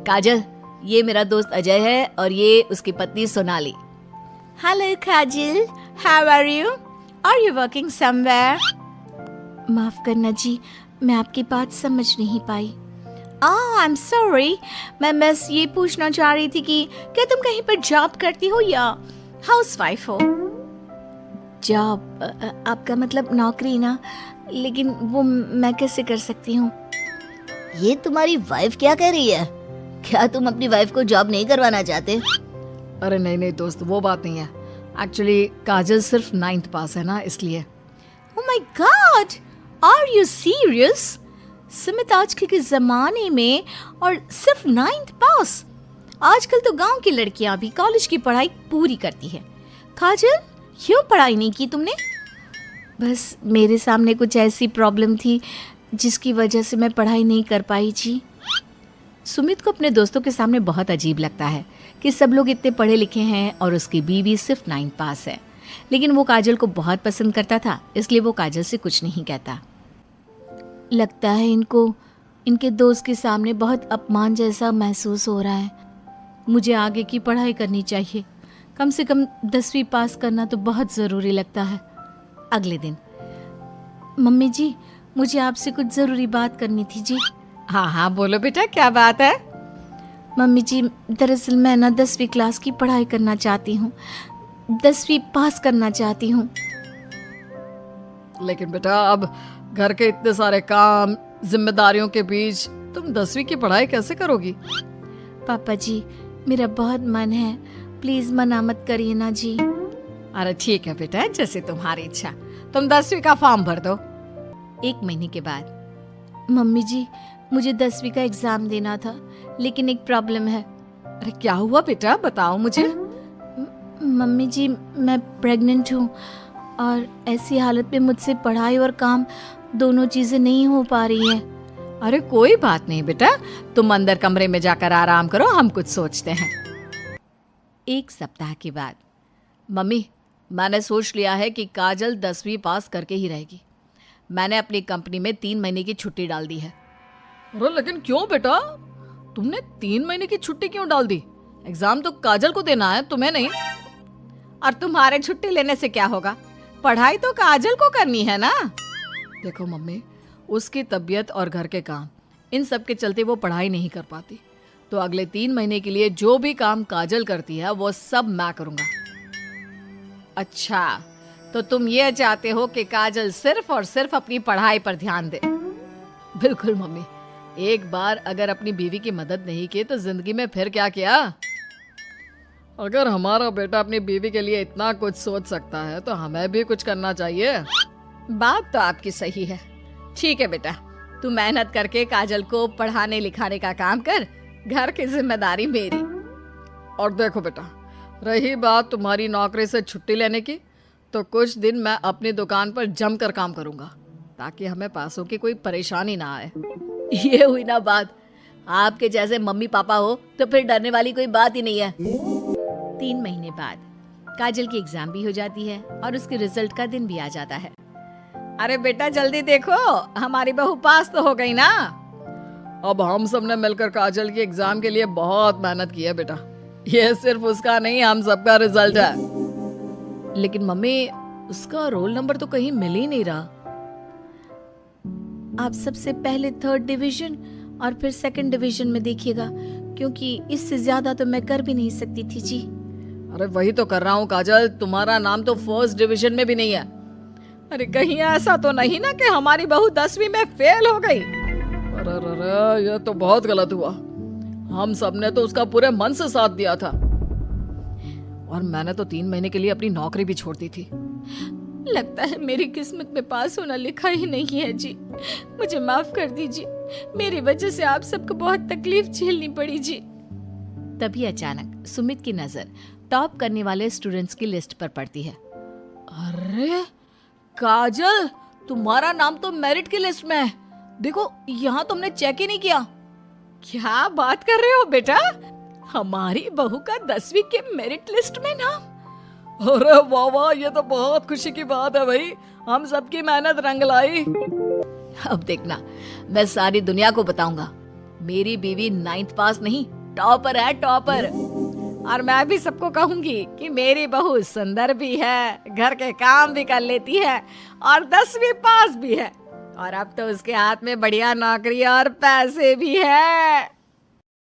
काजल, ये मेरा दोस्त अजय है और ये उसकी पत्नी Sonali. Hello Kajal, how are you? Are you working somewhere? माफ करना जी, मैं आपकी बात समझ नहीं पाई। आई एम सॉरी, मैं बस ये पूछना चाह रही थी कि क्या तुम कहीं पर जॉब करती हो या हाउसवाइफ हो? जॉब? आपका मतलब नौकरी ना, लेकिन वो मैं कैसे कर सकती हूँ? ये तुम्हारी वाइफ क्या कह रही है? क्या तुम अपनी वाइफ को जॉब नहीं करवाना चाहते? अरे नहीं दोस्त, वो बात नहीं है। एक्चुअली काजल सिर्फ 9th पास है ना, इसलिए। Oh my God! Are you serious? Sumit, आज के जमाने में और सिर्फ 9th पास? आजकल तो गांव की लड़कियां भी कॉलेज की पढ़ाई पूरी करती है। काजल, क्यों पढ़ाई नहीं की तुमने? बस मेरे सामने कुछ ऐसी प्रॉब्लम थी जिसकी वजह से मैं पढ़ाई नहीं कर पाई जी। सुमित को अपने दोस्तों के सामने बहुत अजीब लगता है कि सब लोग इतने पढ़े लिखे हैं और उसकी बीवी सिर्फ 9th पास है। लेकिन वो काजल को बहुत पसंद करता था, इसलिए वो काजल से कुछ नहीं कहता। लगता है इनको इनके दोस्त के सामने बहुत अपमान जैसा महसूस हो रहा है। मुझे आगे की पढ़ाई करनी चाहिए, कम से कम 10वीं पास करना तो बहुत ज़रूरी लगता है। अगले दिन, मम्मी जी, मुझे आपसे कुछ ज़रूरी बात करनी थी जी। हाँ बोलो बेटा, क्या बात है? मम्मी जी, दरअसल मैं ना 10वीं क्लास की पढ़ाई करना चाहती हूँ, 10वीं पास करना चाहती हूँ। लेकिन बेटा, अब घर के इतने सारे काम, जिम्मेदारियों के बीच तुम 10वीं की पढ़ाई कैसे करोगी? पापा जी, मेरा बहुत मन है, प्लीज मना मत करिए ना जी। अरे ठीक है बेटा, जैसे तुम्हारी इच्छा। तुम 10वीं का फॉर्म भर दो। 1 महीने के बाद, मम्मी जी, मुझे 10वीं का एग्जाम देना था, लेकिन एक प्रॉब्लम है। अरे क्या हुआ बेटा, बताओ मुझे। मम्मी जी, मैं प्रेग्नेंट हूँ और ऐसी हालत में मुझसे पढ़ाई और काम दोनों चीजें नहीं हो पा रही है। अरे कोई बात नहीं बेटा, तुम अंदर कमरे में जाकर आराम करो, हम कुछ सोचते हैं। 1 सप्ताह के बाद, मम्मी, मैंने सोच लिया है कि काजल 10वीं पास करके ही रहेगी। मैंने अपनी कंपनी में 3 महीने की छुट्टी डाल दी है। अरे लेकिन क्यों बेटा, तुमने 3 महीने की छुट्टी क्यों डाल दी? एग्जाम तो काजल को देना है, तुम्हें नहीं। और तुम्हारे छुट्टी लेने से क्या होगा? पढ़ाई तो काजल को करनी है ना। देखो मम्मी, उसकी तबीयत और घर के काम, इन सब के चलते वो पढ़ाई नहीं कर पाती। तो अगले 3 महीने के लिए जो भी काम काजल करती है वो सब मैं करूंगा। अच्छा, तो तुम ये चाहते हो कि काजल सिर्फ और सिर्फ अपनी पढ़ाई पर ध्यान दे? बिल्कुल मम्मी, एक बार अगर अपनी बीवी की मदद नहीं की तो जिंदगी में फिर क्या किया। अगर हमारा बेटा अपनी बीवी के लिए इतना कुछ सोच सकता है तो हमें भी कुछ करना चाहिए। बात तो आपकी सही है। ठीक है बेटा, तू मेहनत करके काजल को पढ़ाने लिखाने का काम कर, घर की जिम्मेदारी मेरी। और देखो बेटा, रही बात तुम्हारी नौकरी से छुट्टी लेने की, तो कुछ दिन मैं अपनी दुकान पर जमकर काम करूंगा ताकि हमें पैसों की कोई परेशानी ना आए। ये हुई ना बात। आपके जैसे मम्मी पापा हो तो फिर डरने वाली कोई बात ही नहीं है। 3 महीने बाद काजल की एग्जाम भी हो जाती है और उसके रिजल्ट का दिन भी आ जाता है। अरे बेटा जल्दी देखो, हमारी बहू पास तो हो गई ना। अब हम सब ने मिलकर काजल की एग्जाम के लिए बहुत मेहनत की है बेटा। ये सिर्फ उसका नहीं, हम सबका रिजल्ट है। लेकिन मम्मी, उसका रोल नंबर तो कहीं मिल ही नहीं रहा। आप सबसे पहले 3rd डिवीजन और फिर 2nd डिवीजन में देखिएगा, क्योंकि इससे ज्यादा तो मैं कर भी नहीं सकती थी जी। अरे वही तो कर रहा हूँ काजल, तुम्हारा नाम तो 1st डिवीजन में भी नहीं है। अरे कहीं ऐसा तो नहीं ना कि हमारी बहू 10वीं में फेल हो गई? अरे ये तो बहुत गलत हुआ। हम सब ने तो उसका पूरे मन से साथ दिया था और मैंने तो 3 महीने के लिए अपनी नौकरी भी छोड़ दी थी। लगता है मेरी किस्मत में पास होना लिखा ही नहीं है जी। मुझे माफ कर दीजिए, मेरी वजह से आप सबको बहुत तकलीफ झेलनी पड़ी जी। तभी अचानक सुमित की नजर टॉप करने वाले स्टूडेंट्स की लिस्ट पर पड़ती है। अरे काजल, तुम्हारा नाम तो मेरिट की लिस्ट में है। देखो, यहाँ तुमने चेक ही नहीं किया। क्या बात कर रहे हो बेटा? हमारी बहू का 10वीं के मेरिट लिस्ट में नाम? अरे वाह वाह, ये तो बहुत खुशी की बात है भाई, हम सबकी मेहनत रंग लाई। अब देखना, मैं सारी दुनिया को बताऊंगा, मेरी बीवी 9th पास नहीं टॉपर है टॉपर। और मैं भी सबको कहूंगी कि मेरी बहू सुंदर भी है, घर के काम भी कर लेती है और 10वीं पास भी है, और अब तो उसके हाथ में बढ़िया नौकरी और पैसे भी है।